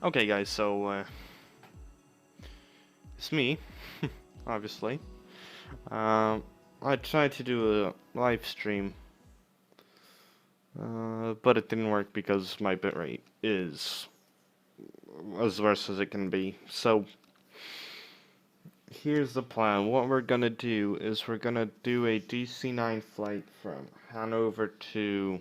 Okay guys, so it's me, obviously. I tried to do a live stream, but it didn't work because my bitrate is as worse as it can be. So here's the plan. What we're gonna do is we're gonna do a DC-9 flight from Hanover to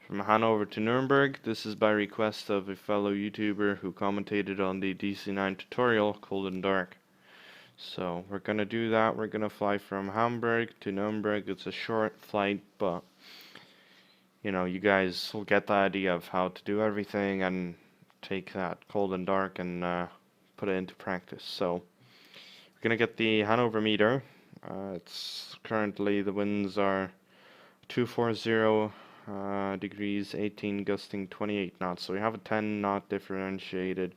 Nuremberg. This is by request of a fellow YouTuber who commentated on the DC-9 tutorial, Cold and Dark. So we're gonna do that. We're gonna fly from Hamburg to Nuremberg. It's a short flight, but you know, you guys will get the idea of how to do everything and take that Cold and Dark and put it into practice. So we're gonna get the Hanover meter. It's currently the winds are 240 degrees, 18 gusting 28 knots. So we have a 10 knot differentiated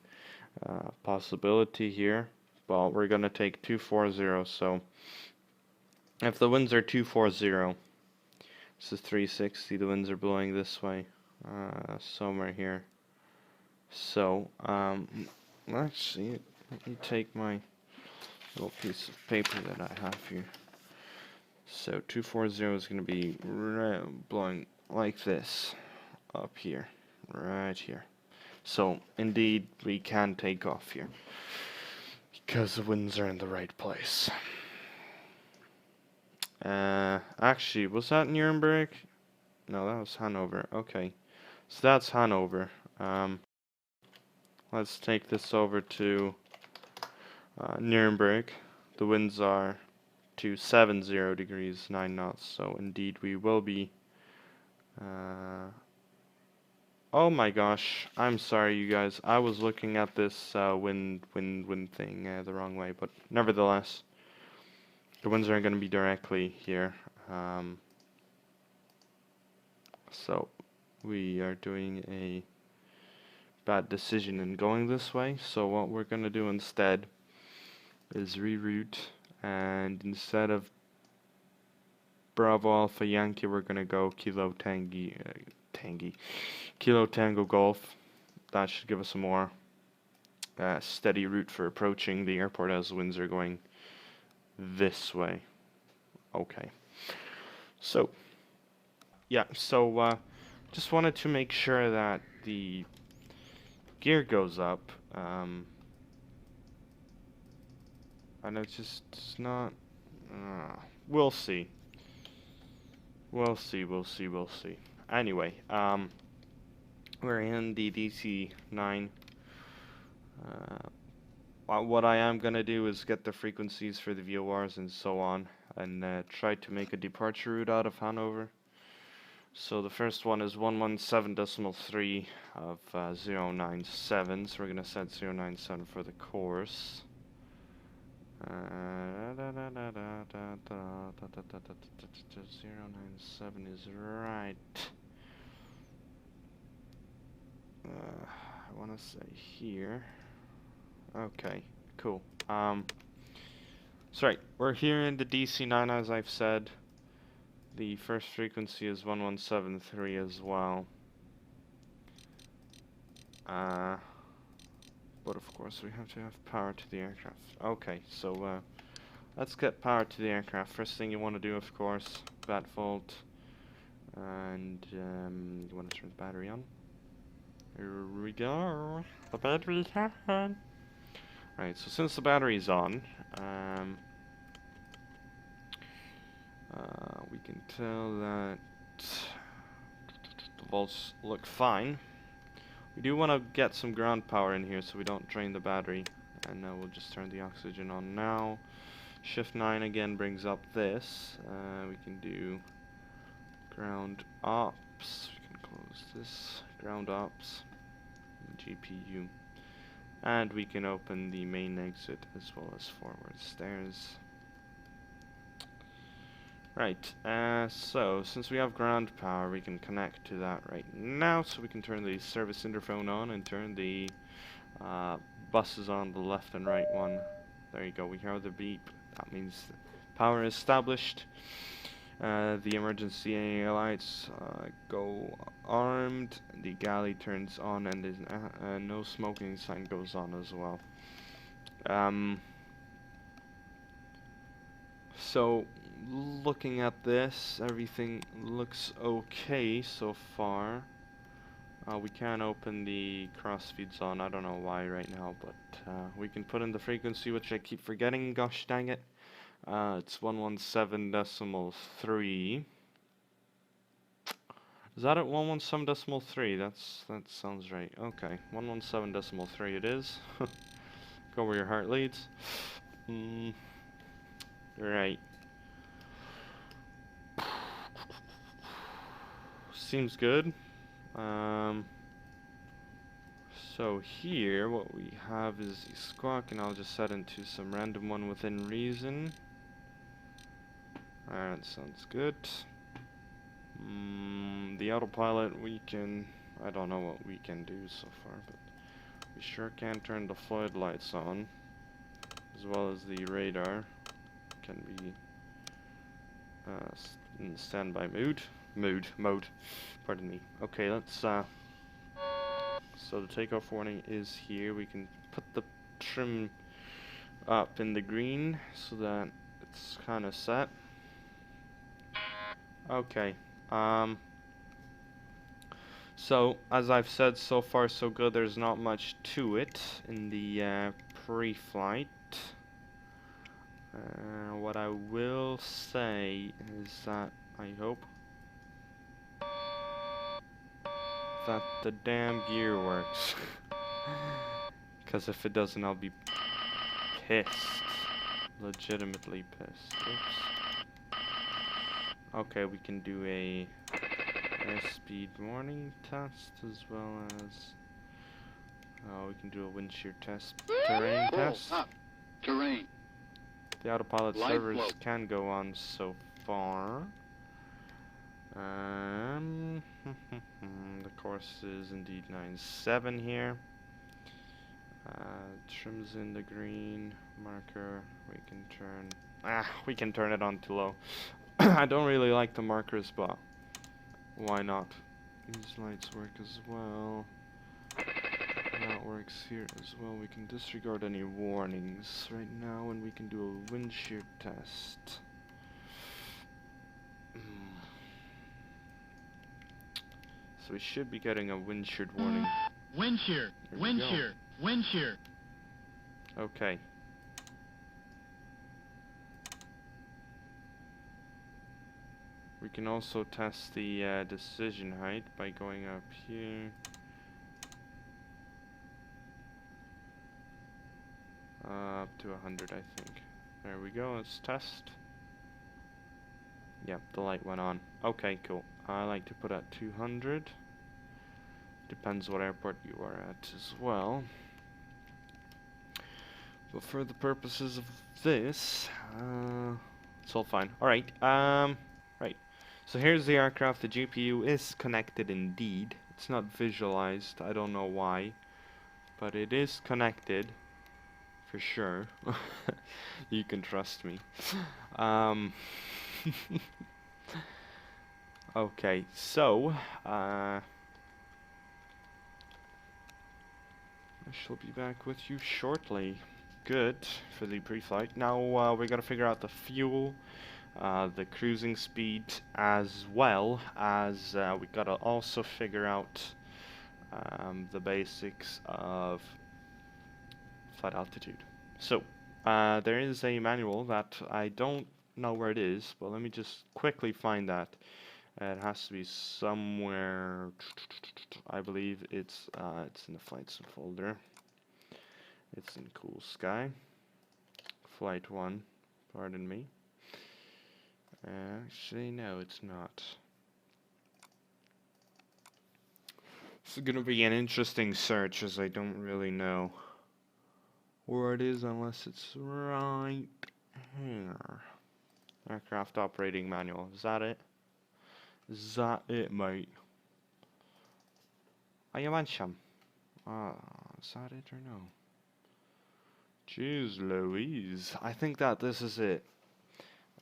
possibility here, but we're gonna take 240. So if the winds are 240, this is 360, the winds are blowing this way, somewhere here. So let's see, let me take my little piece of paper that I have here. So 240 is going to be blowing like this up here, right here. So indeed we can take off here because the winds are in the right place. Actually, was that Nuremberg? No, that was Hanover. Okay, so that's Hanover. Let's take this over to Nuremberg. The winds are 270 degrees, 9 knots. So indeed we will be. Oh my gosh, I'm sorry you guys. I was looking at this wind thing the wrong way, but nevertheless, the winds are going to be directly here. So we are doing a bad decision in going this way. So what we're going to do instead is reroute, and instead of Bravo Alpha Yankee, we're going to go Kilo Tango Golf. That should give us a more steady route for approaching the airport as the winds are going this way. Okay. So, yeah, so just wanted to make sure that the gear goes up. And it's not. We'll see. We'll see. Anyway, we're in the DC-9. What I am gonna do is get the frequencies for the VORs and so on, and try to make a departure route out of Hanover. So the first one is 117.3 of 097. So we're gonna set 097 for the course. 097 is right. I want to say here. Okay, cool. So right, we're here in the DC-9 as I've said. The first frequency is 1173 as well. But of course we have to have power to the aircraft. Okay, so let's get power to the aircraft. First thing you want to do, of course, bat fault, and you want to turn the battery on. Here we go. The battery's on. Right, so since the battery's on, we can tell that the volts look fine. We do want to get some ground power in here so we don't drain the battery. And we'll just turn the oxygen on now. Shift 9 again brings up this. We can do ground ops. We can close this. Ground ops. GPU. And we can open the main exit as well as forward stairs. Right, so since we have ground power, we can connect to that right now. So we can turn the service interphone on and turn the buses on, the left and right one. There you go, we hear the beep. That means power is established. The emergency lights go armed, the galley turns on, and the no smoking sign goes on as well. So, looking at this, everything looks okay so far. We can open the crossfeeds on, I don't know why right now, but we can put in the frequency, which I keep forgetting, gosh dang it. It's 117.3. Is that at 117.3? That sounds right. Okay, 117.3 it is. Go where your heart leads. Right. Seems good. So here, what we have is the squawk, and I'll just set into some random one within reason. That sounds good. The autopilot, we can... I don't know what we can do so far, but we sure can turn the floodlights on, as well as the radar can be in standby mode. Pardon me. Okay, let's. So the takeoff warning is here. We can put the trim up in the green so that it's kind of set. Okay. So, as I've said, so far so good. There's not much to it in the pre-flight. What I will say is that I hope that the damn gear works. Because if it doesn't, I'll be pissed. Legitimately pissed. Oops. Okay, we can do a airspeed warning test as well as we can do a wind shear test, terrain test. Terrain. The autopilot Light servers flow. can go on so far. The course is indeed 9.7 here. Trims in the green marker. We can turn it on too low. I don't really like the markers, but why not? These lights work as well. That works here as well. We can disregard any warnings right now, and we can do a wind shear test. So we should be getting a wind shear warning. Wind shear, wind shear, wind shear. Okay. We can also test the decision height by going up here. Up to 100, I think. There we go, let's test. Yep, the light went on. Okay, cool. I like to put at 200. Depends what airport you are at as well. But for the purposes of this, it's all fine. Alright, right. So here's the aircraft. The GPU is connected indeed. It's not visualized. I don't know why. But it is connected. For sure. You can trust me. Okay, so I shall be back with you shortly. Good for the pre-flight. Now we gotta figure out the fuel, the cruising speed, as well as we gotta also figure out the basics of flight altitude. So there is a manual that I don't know where it is, but let me just quickly find that. It has to be somewhere. I believe it's in the flights folder. It's in Coolsky. Flight 1. Pardon me. Actually, no, it's not. This is gonna be an interesting search, as I don't really know where it is unless it's right here. Aircraft operating manual. Is that it? Is that it, mate? Are you want some? Is that it or no? Jeez Louise. I think that this is it.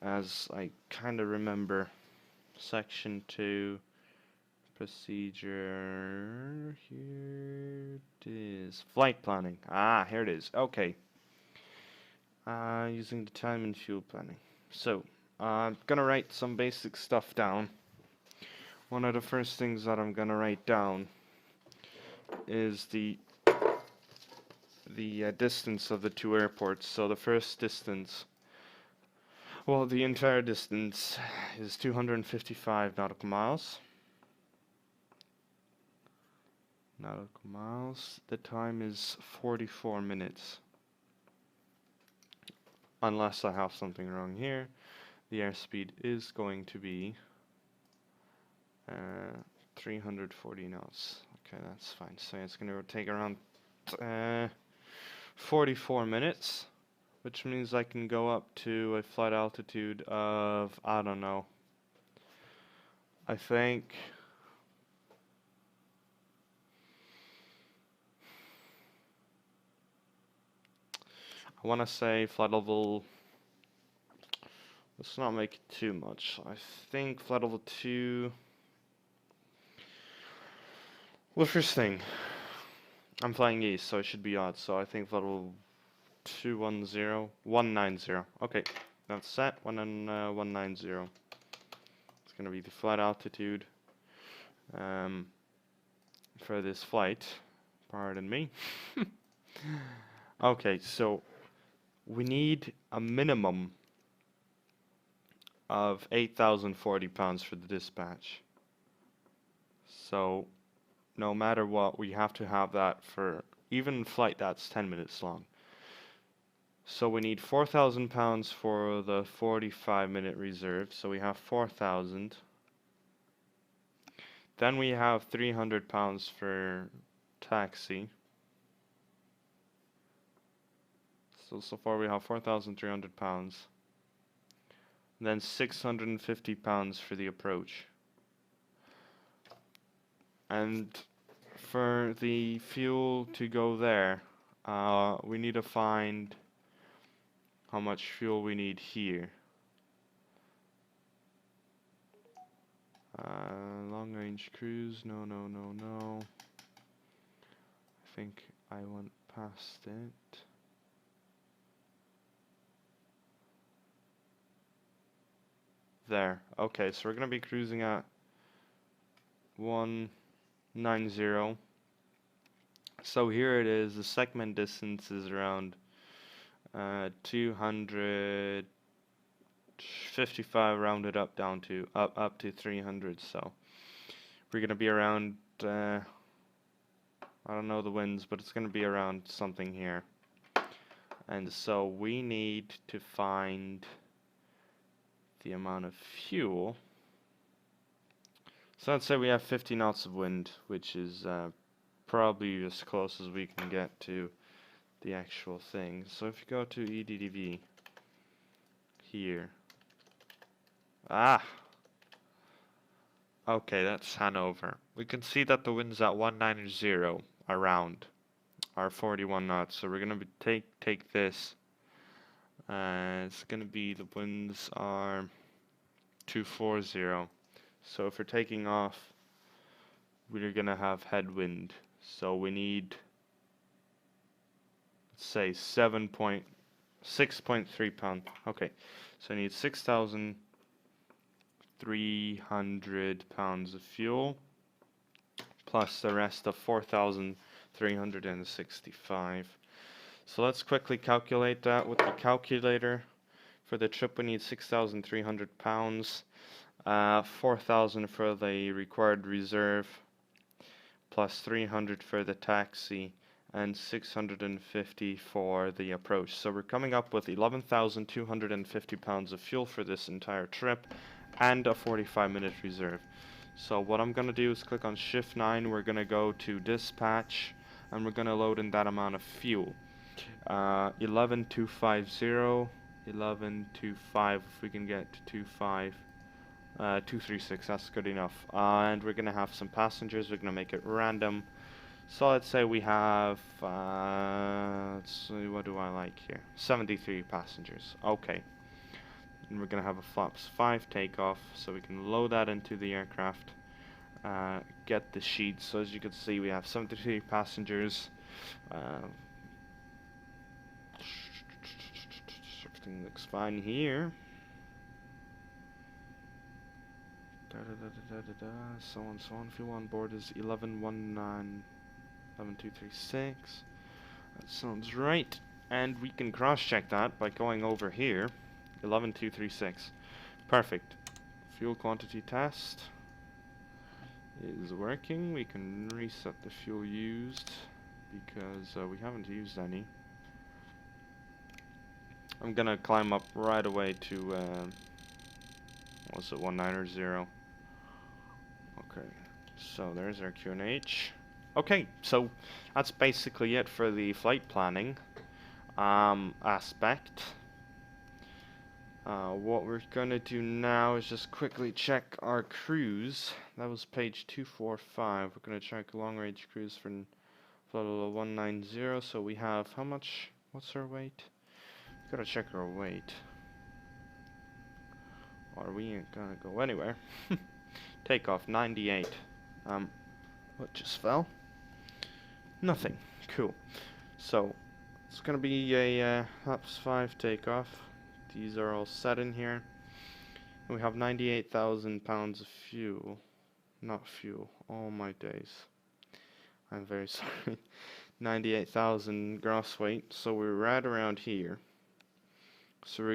as I kind of remember. Section 2, procedure, here it is. Flight planning. Ah, here it is. Okay. Using the time and fuel planning. So, I'm gonna write some basic stuff down. One of the first things that I'm gonna write down is the distance of the two airports. So the first distance, well, the entire distance is 255 nautical miles. Nautical miles. The time is 44 minutes. Unless I have something wrong here. The airspeed is going to be 340 knots. Okay, that's fine. So it's going to take around 44 minutes, which means I can go up to a flight altitude of, I don't know, I think I want to say flight level, let's not make it too much. I think flight level 2, well, first thing, I'm flying east, so it should be odd, so I think flight level 190. Okay, that's set. 190. It's gonna be the flight altitude for this flight. Pardon me. Okay, so we need a minimum of 8,040 pounds for the dispatch. So no matter what, we have to have that for even flight that's 10 minutes long. So we need 4,000 pounds for the 45-minute reserve. So we have 4,000. Then we have 300 pounds for taxi. So far we have 4,300 pounds. Then 650 pounds for the approach. And for the fuel to go there, we need to find how much fuel we need here. Long range cruise, no. I think I went past it. There, okay, so we're gonna be cruising at 190. So here it is, the segment distance is around 255 rounded up down to up to 300. So we're gonna be around I don't know the winds, but it's gonna be around something here. And so we need to find the amount of fuel. So let's say we have 50 knots of wind, which is probably as close as we can get to the actual thing. So if you go to EDDV here, okay, that's Hannover. We can see that the wind's at 190 around our 41 knots. So we're gonna be take this. It's gonna be, the winds are 240. So if we're taking off, we're gonna have headwind. So we need, let's say 6.3 pounds. Okay, so I need 6,300 pounds of fuel plus the rest of 4,365. So let's quickly calculate that with the calculator. For the trip we need 6,300 pounds, 4,000 for the required reserve, plus 300 for the taxi, and 650 for the approach. So we're coming up with 11,250 pounds of fuel for this entire trip, and a 45-minute reserve. So what I'm going to do is click on Shift 9, we're going to go to Dispatch, and we're going to load in that amount of fuel. 11,250, 11,25, if we can get to 25, 236, that's good enough. And we're going to have some passengers, we're going to make it random. So let's say we have, let's see, what do I like here? 73 passengers. Okay. and we're gonna have a flaps 5 takeoff, so we can load that into the aircraft, get the sheets. So as you can see, we have 73 passengers. Everything looks fine here. So on, so on. Fuel on board is 111236. That sounds right. And we can cross-check that by going over here. 11236. Perfect. Fuel quantity test is working. We can reset the fuel used because we haven't used any. I'm gonna climb up right away to what's it, 190. Okay, so there's our QNH. Okay, so that's basically it for the flight planning aspect. What we're gonna do now is just quickly check our cruise. That was page 245. We're gonna check long range cruise for flight level 190. So we have how much? What's our weight? Gotta check our weight, or we ain't gonna go anywhere. Takeoff 98. What just fell? Nothing. Cool. So it's gonna be a flaps 5 takeoff. These are all set in here. And we have 98,000 pounds of fuel. Not fuel. Oh my days. I'm very sorry. 98,000 gross weight. So we're right around here. So we're